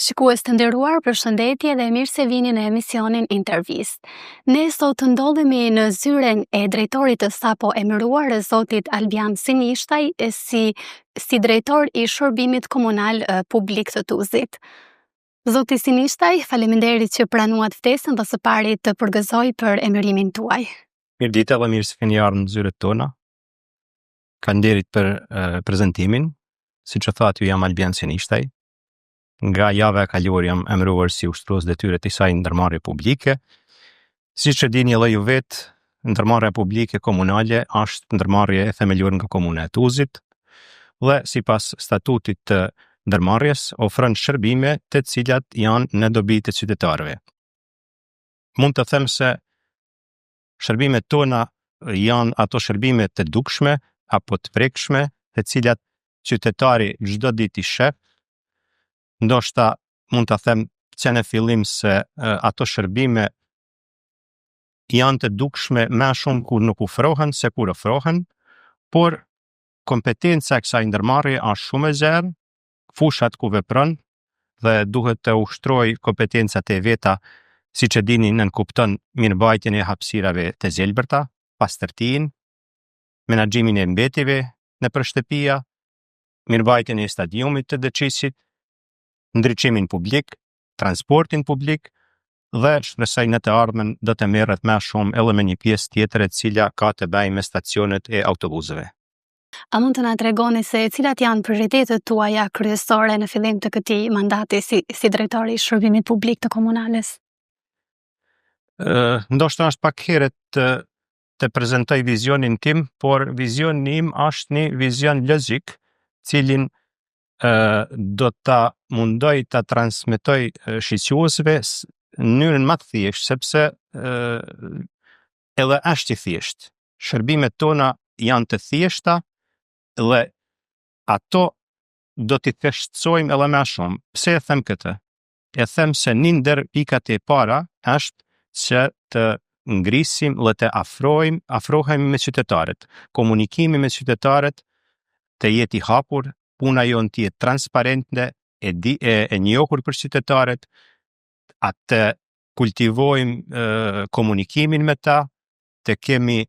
Shikues të nderuar, përshëndetje dhe mirë se vini në emisionin Intervistë. Ne sot ndodhemi në zyren e drejtorit të sapo emëruar zotit Albian Sinishtaj si drejtor i shërbimit komunal publik të Tuzit. Zoti Sinishtaj, faleminderit që pranuat ftesën dhe së pari të përgëzoj për emërimin tuaj. Mirëdita dhe mirë se keni ardhur në zyret tona. Faleminderit për prezantimin. Siç e thatë, ju jam Albian Sinishtaj. Nga java e kaluar jam emëruar si ushtrues detyre të kësaj ndërmarrje publike. Siç e dini edhe ju vetë, ndërmarrja publike komunale është ndërmarrje e themeluar nga Komuna e Tuzit dhe sipas statutit të ndërmarrjes ofron shërbime të cilat janë në dobi të qytetarëve. Mund të them se shërbimet tona janë ato shërbime të dukshme apo të prekshme, të cilat qytetari çdo ditë i sheh. Ndoshta mund të them që në fillim se ato shërbime janë të dukshme më shumë kur nuk ofrohen se kur ofrohen, por kompetenca e kësaj ndërmarrje është shumë e zgjerë, fushat ku vepron dhe duhet të ushtroj kompetencat e veta, siç e dini, nënkupton mirëmbajtjen e hapësirave të zelbërta, pastërtinë, menaxhimin e mbetjeve nëpër shtëpia, mirëmbajtjen e stadiumit të DÇIS-it, ndriçimin publik, transportin publik dhe shpresoj në të ardhmen do të merret më shumë edhe me një pjesë tjetër e cila ka të bëjë me stacionet e autobusëve. A mund të na tregoni se cilat janë prioritetet tuaja kryesore në fillim të këtij mandati si drejtori i shërbimit publik të komunales? Ndoshta është pak herët të prezantoj vizionin tim, por vizioni im është një vizion logjik, cilin do ta mundoj ta transmetoj shiqësuesve në mënyrën më të thjeshtë, sepse edhe është i thjeshtë. Shërbimet tona janë të thjeshta dhe ato do t'i thjeshtësojmë edhe më shumë. Pse e them këtë? E them se një ndër pikat e para është që të ngrisim dhe të afrohemi me qytetarët. Komunikimi me qytetarët të jetë i hapur, puna jonë të jetë transparente, e njohur për qytetarët, atë kultivojmë komunikimin me ta, të jemi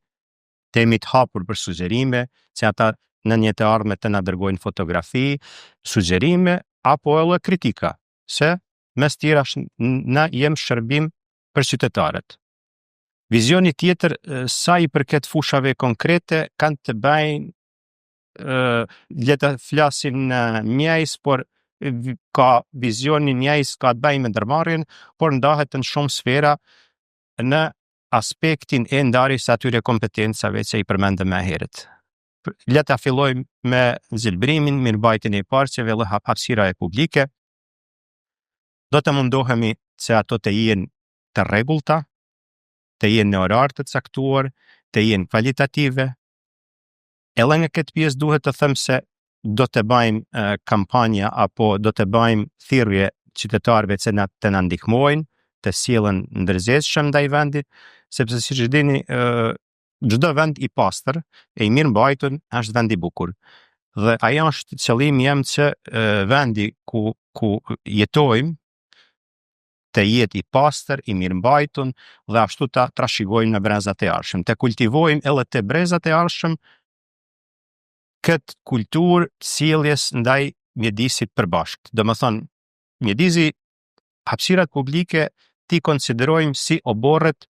të hapur për sugjerime, që ata në një të ardhme të na dërgojnë fotografi, sugjerime apo edhe kritika, se mes tjera na jem shërbim për qytetarët. Vizioni tjetër sa i përket fushave konkrete kanë të bëjnë le të flasim në mjejs, por ka vizionin mjejs ka të bëjë me ndërmarrjen, por ndahet në shumë sfera në aspektin e ndarjes atyre kompetencave që i përmendëm më herët. Le ta fillojmë me zilbrimin, mirëmbajtjen e parqeve dhe hapësira e publike. Do të mundohemi që ato të jenë të rregullta, të jenë në orar të caktuar, të jenë kvalitative. Edhe në këtë pjesë duhet të them se do të bëjmë kampanja apo do të bëjmë thirrje qytetarëve që të na ndihmojnë, të sjellen ndërgjegjshëm ndaj vendit, sepse siç e dini, çdo vend i pastër e i mirëmbajtur është vend i bukur. Dhe ajo është qëllimi jam që vendi ku jetojmë të jetë i pastër, i mirëmbajtur dhe ashtu ta trashëgojmë në brezat e ardhshëm, të kultivojmë edhe te brezat e ardhshëm këtë kulturë sjelljes ndaj mjedisit përbashkët. Domethënë, mjedisi, hapësirat publike ti konsiderojmë si oborret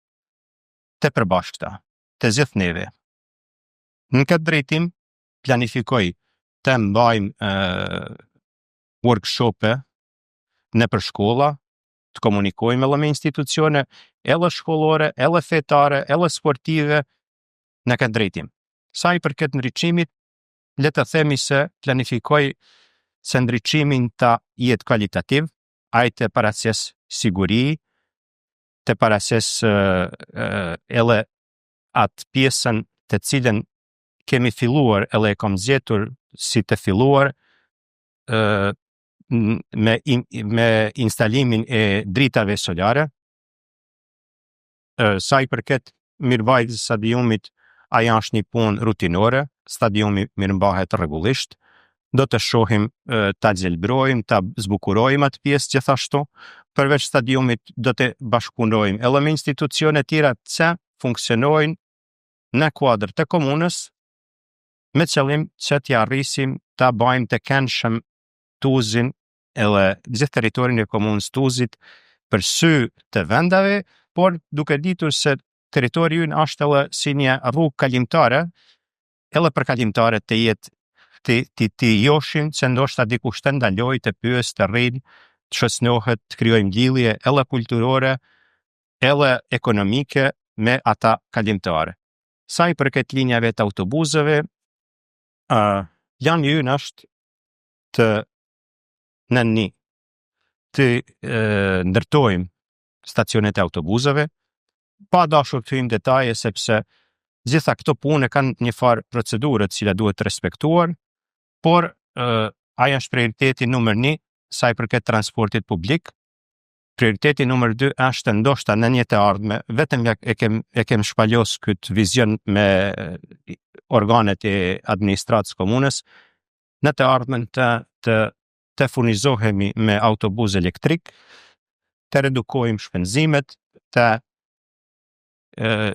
të përbashkëta, të gjithë neve. Në këtë drejtim planifikoj të mbajmë workshope nëpër shkolla, të komunikojmë edhe me institucione, edhe shkollore, edhe fetare, edhe sportive në këtë drejtim. Sa i përket ndriçimit, le të themi se planifikoj se ndriçimin ta jetë kvalitativ, ai të paraces siguri, të paraces edhe atë pjesën të cilën kemi filluar edhe e kam zgjetur si të filluar me instalimin e dritave solare. Sa i përket mirëmbajtjes së stadiumit, ajo është një punë rutinore, stadiumi mirëmbahet rregullisht, do të shohim, ta gjelbrojmë, ta zbukurojmë atë pjesë gjithashtu, përveç stadiumit do të bashkëpunojmë edhe me institucione tjera që funksionojnë në kuadër të komunës, me qëllim që t'ja arrisim ta bëjmë të këndshëm Tuzin edhe gjithë territorin e komunës Tuzit për sy të vendave, por duke ditur se territori ynë është edhe si një rrugë kalimtare, edhe për kalimtarët të jetë ti joshin që ndoshta dikush të ndaloj, të pyes, të rrinë, të shoqënohet, të krijojmë lidhje edhe kulturore, edhe ekonomike me ata kalimtare. Sa i përket linjave të autobuseve, plani ynë është të ndërtojmë stacionet e autobuseve, pa dashur të hyjmë detaje sepse gjitha këto pune kanë një farë procedurë të cilat duhet të respektuar, por ajo është prioriteti numër 1 sa i përket transportit publik. Prioriteti numër 2 është ndoshta në një të ardhme, vetëm e kem shpalos këtë vizion me organet e administratës komunës, në të ardhmen të furnizohemi me autobus elektrik, të redukojmë shpenzimet, të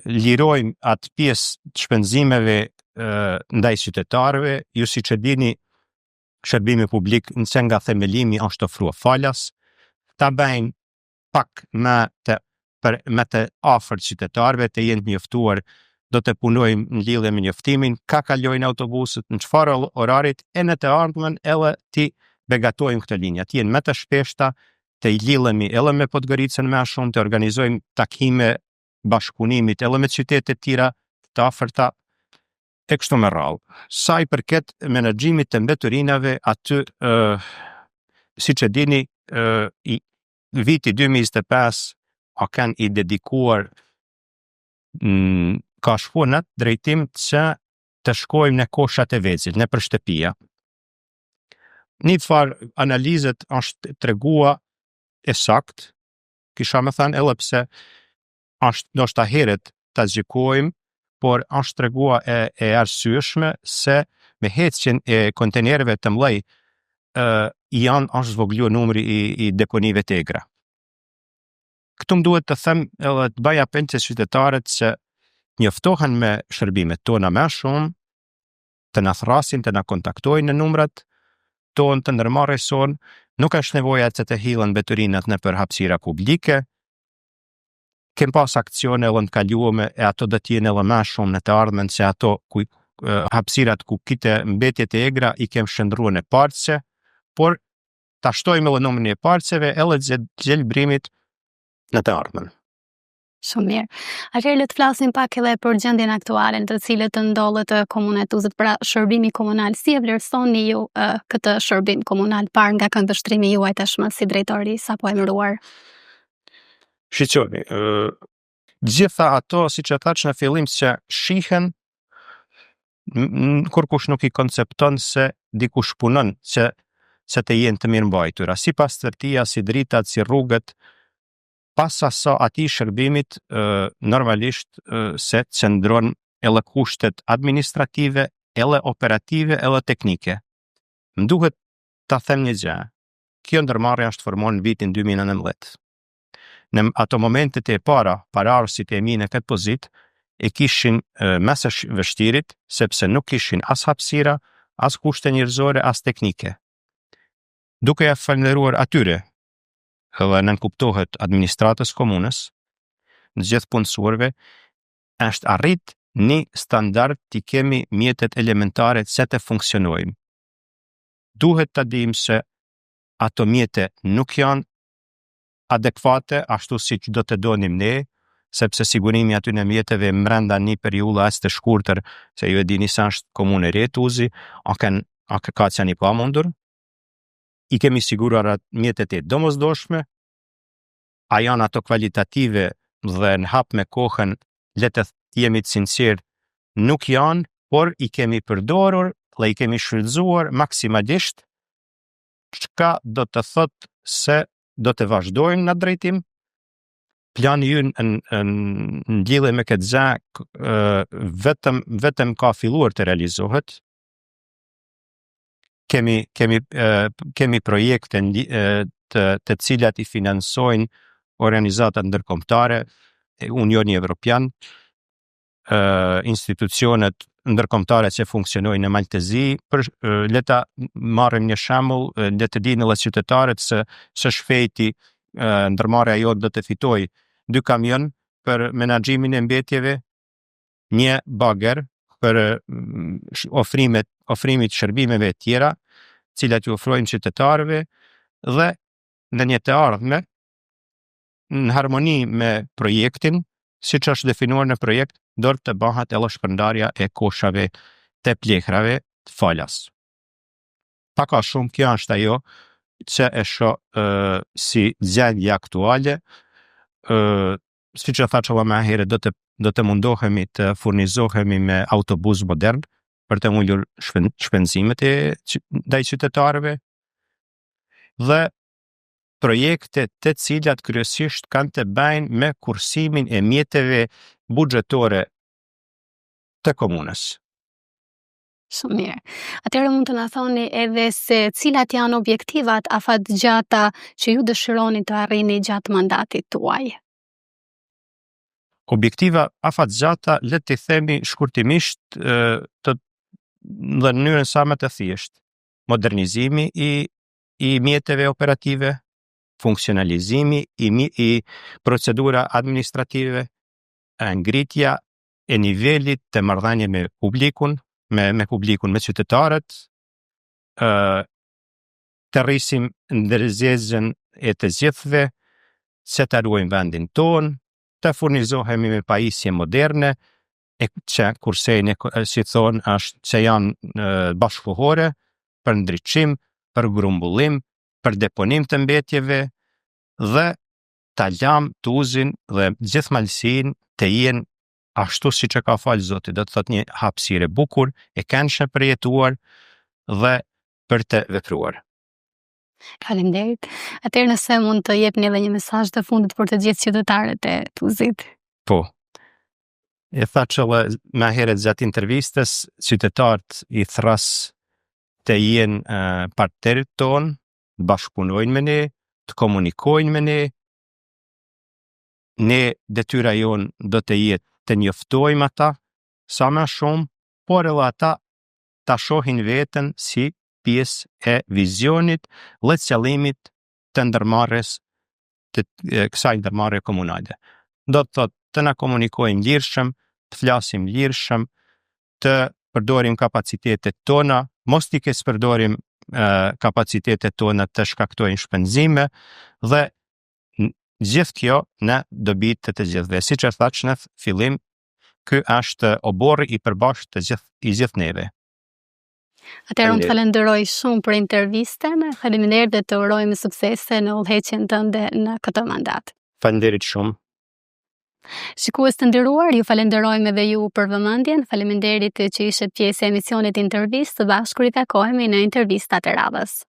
lirojmë atë pjesë të shpenzimeve ndaj qytetarëve. Ju siç e dini, shërbimi publik nëse nga themelimi është ofruar falas, ta bëjnë pak me të afërt qytetarëve, të jenë njoftuar, do të punojmë në lidhje me njoftimin, ka kalojnë autobusët, në çfarë orarit, e në të ardhmen edhe ti begatojmë këtë linja, të jenë më të shpeshta, të i lidhemi edhe me Podgoricën më shumë, të organizojmë takime bashkëpunimit edhe me qytete të tjera të afërta e kështu me radhë. Sa i përket menaxhimit të mbeturinave, aty siç e dini, viti 2025 a kanë i dedikuar ka shkuar në drejtim që të shkojmë në koshat e veçit, në për shtëpia. Një farë analizët është tregua e sakt, kisha me thënë edhe pse është ndoshta herët ta gjykojmë, por është tregua e arsyeshme se me heqjen e kontenerëve të mëdhej është zvogluar numri i deponive të egra. Këtu më duhet të them edhe të bëj apel të qytetarët që njoftohen me shërbimet tona më shumë, të na thrasin, të na kontaktojnë në numrat tonë të ndërmarrjes sonë, nuk është nevoja që të hidhen mbeturinat në për hapësira publike. Kem pas akcione edhe në kaluame e ato do të jenë edhe më shumë në të ardhmen se ato hapësirat ku kite mbetjet e egra i kem shndruar në parqe, por ta shtojmë edhe numrin e parqeve edhe gjelbrimit në të ardhmen. Shumë mirë. Atëherë le të flasim pak edhe për gjendjen aktuale në të cilët ndodhet komuna e Tuzit, pra shërbimi komunal. Si e vlerësoni ju këtë shërbim komunal parë nga këndvështrimi juaj tashmë si drejtori sapo emëruar? Shiqoni, gjitha ato, siç e thash në fillim, që shihen kur kush nuk i koncepton se dikush punon që të jenë të mirë mbajtura, si pastërtia, si dritat, si rrugët. Pas sa atij shërbimit normalisht se qëndron edhe kushtet administrative, edhe operative, edhe teknike. Më duhet ta them një gjë. Kjo ndërmarrje është formuar në vitin 2019. Në ato momentet e pararësit e mi në këtë pozitë e kishin mes vështirit, sepse nuk kishin as hapësira, as kushte njerëzore, as teknike. Duke ja falënderuar atyre edhe nënkuptohet administratës komunës, në gjithë punësuarve, është arrit një standard të kemi mjetet elementare që të funksionojmë. Duhet të dim se ato mjete nuk janë adekvate ashtu si që do të donim ne, sepse sigurimi aty në mjeteve mrenda një periudhë as të shkurtër, se ju e dini sa është komunë e re Tuzi, ka qenë i pamundur. I kemi siguruar mjetet e domosdoshme, a janë ato kvalitative dhe në hap me kohën, le të jemi të sinqertë, nuk janë, por i kemi përdorur dhe i kemi shfrytzuar maksimalisht, çka do të thotë se do të vazhdojmë në drejtim. Plani ynë në lidhje me këtë gjë vetëm ka filluar të realizohet. kemi projekte të cilat I financojnë organizatat ndërkombëtare, Unioni Evropian, institucionet ndërkombëtare që funksionojnë në Maltezi, le ta marrim një shembull, le të dinë edhe qytetarët se së shpejti ndërmarrja jote do të fitoj 2 kamion për menaxhimin e mbetjeve, një bagër për ofrimit shërbimeve të tjera, cilat ju ofrojnë qytetarëve dhe në një të ardhme në harmoni me projektin, siç është definuar në projekt, do të bëhet edhe shpërndarja e koshave të plehrave të falas. Paka shumë kjo është ajo që e shoh si zgjedhje aktuale, siç e thash më herët, do të mundohemi të furnizohemi me autobus modern për të ulur shpenzimet e ndaj qytetarëve dhe projekte të cilat kryesisht kanë të bëjnë me kursimin e mjeteve buxhetore të komunës. Shumë mirë. Atëherë mund të na thoni edhe se cilat janë objektivat afatgjata që ju dëshironi të arrini gjatë mandatit tuaj? Objektiva afatgjata, le të themi shkurtimisht, në mënyrën sa më të thjeshtë. Modernizimi I mjeteve operative, funksionalizimi I procedura administrative, ngritja e nivelit të marrëdhënie me publikun, me qytetarët, të rrisim ndërzjezjen e të gjithëve, se të ruajmë vendin tonë, të furnizohemi me pajisje moderne, e që kursejnë, si thonë, është që janë bashkëkohore, për ndriçim, për grumbullim, për deponim të mbetjeve dhe ta lam të uzin dhe gjithë malësin të jenë ashtu si që ka falë Zoti, do të thotë një hapësirë bukur, e këndshme për jetuar dhe për të vepruar. Faleminderit. Atëherë nëse mund të jepni edhe një mesazh të fundit për të gjithë qytetarët e Tuzit. Po. E thaç edhe më herët gjatë intervistës, qytetarët I thras të jenë partnerët tonë, të bashkëpunojnë me ne, të komunikojnë me ne. Ne detyra jonë do të jetë të njoftojmë ata sa më shumë, por edhe ata ta shohin veten si pjesë e vizionit dhe qëllimit të ndërmarrjes të kësaj ndërmarrje komunale. Do të thotë të na komunikojnë lirshëm, të flasim lirshëm, të përdorim kapacitetet tona, mos t'i përdorim kapacitetet tona të shkaktojnë shpenzime dhe gjithë kjo në dobit të gjithëve. Siç e thash në fillim, ky është oborri I përbashkët I gjithë neve. Atëherë unë të falenderoj shumë për intervistën, faleminderit dhe të urojmë suksese në udhëheqjen tënde në këtë mandat. Faleminderit shumë. Shikues të nderuar, ju falenderojmë edhe ju për vëmendjen, faleminderit që ishit pjesë e emisionit intervistë, bashkë ritakohemi në intervistat e radhës.